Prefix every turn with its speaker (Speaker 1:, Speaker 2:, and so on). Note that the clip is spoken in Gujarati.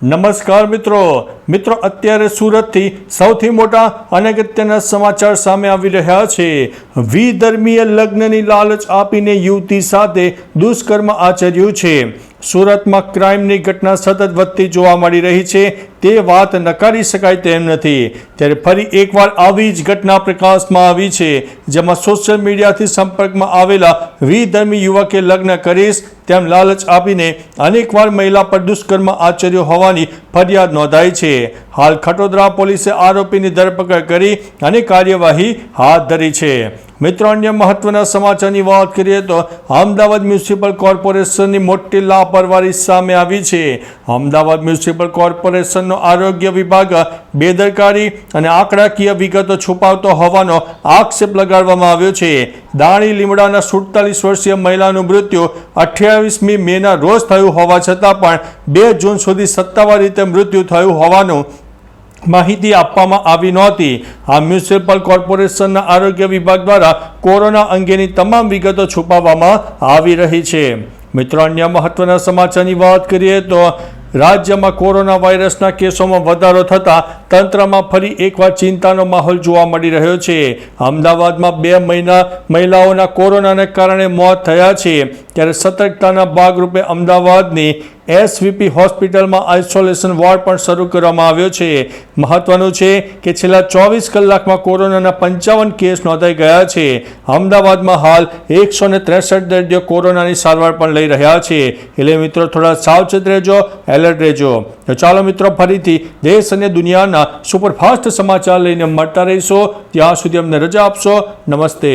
Speaker 1: નમસ્કાર મિત્રો અત્યારે સુરતથી સૌથી મોટા અને અગત્યના સમાચાર સામે આવી રહ્યા છે। વિધર્મીય લગ્નની લાલચ આપીને યુવતી સાથે દુષ્કર્મ આચર્યું છે। સુરતમાં ક્રાઇમની ઘટના સતત વધતી જોવા મળી રહી છે, તે વાત નકારી શકાય તેમ નથી। ત્યારે ફરી એકવાર આવી જ ઘટના પ્રકાશમાં આવી છે, જેમાં સોશિયલ મીડિયાથી સંપર્કમાં આવેલા વિધર્મી યુવકે લગ્ન કરીશ તેમ લાલચ આપીને અનેકવાર મહિલા પર દુષ્કર્મ આચર્યો હોવાની ફરિયાદ નોંધાઈ છે। હાલ ખટોદરા પોલીસે આરોપીની ધરપકડ કરી અને કાર્યવાહી હાથ ધરી છે। મિત્રો, અન્ય મહત્વના સમાચારની વાત કરીએ તો અમદાવાદ મ્યુનિસિપલ કોર્પોરેશનની મોટી લાપરવાહી સામે આવી છે। અમદાવાદ મ્યુનિસિપલ કોર્પોરેશનનો આરોગ્ય વિભાગ બેદરકારી અને આંકડાકીય વિગતો છુપાવતો હોવાનો આક્ષેપ લગાડવામાં આવ્યો છે। દાણી લીમડાના 47 વર્ષીય મહિલાનું મૃત્યુ 28મી મેના રોજ થયું હોવા છતાં પણ 2 જૂન સુધી સત્તાવાર રીતે મૃત્યુ થયું હોવાનું માહિતી આપવામાં આવી નહોતી। આ મ્યુનિસિપલ કોર્પોરેશનના આરોગ્ય વિભાગ દ્વારા કોરોના અંગેની તમામ વિગતો છુપાવવામાં આવી રહી છે। મિત્રો, અન્ય મહત્વના સમાચારની વાત કરીએ તો રાજ્યમાં કોરોના વાયરસના કેસોમાં વધારો થતાં તંત્રમાં ફરી એકવાર ચિંતાનો માહોલ જોવા મળી રહ્યો છે। અમદાવાદમાં 2 મહિલાઓના કોરોનાને કારણે મોત થયા છે, ત્યારે સતર્કતાના ભાગરૂપે અમદાવાદની એસવીપી હોસ્પિટલમાં આઇસોલેશન વોર્ડ પણ શરૂ કરવામાં આવ્યો છે। મહત્વનું છે કે છેલ્લા 24 કલાકમાં કોરોનાના 55 કેસ નોંધાઈ ગયા છે। અમદાવાદમાં હાલ 163 દર્દીઓ કોરોનાની સારવાર પણ લઈ રહ્યા છે। એટલે મિત્રો, થોડા સાવચેત રહેજો, એલર્ટ રહેજો। તો ચાલો મિત્રો, ફરીથી દેશ અને દુનિયાના સુપરફાસ્ટ સમાચાર લઈને મળતા રહીશું। ત્યાં સુધી અમને રજા આપશો। નમસ્તે।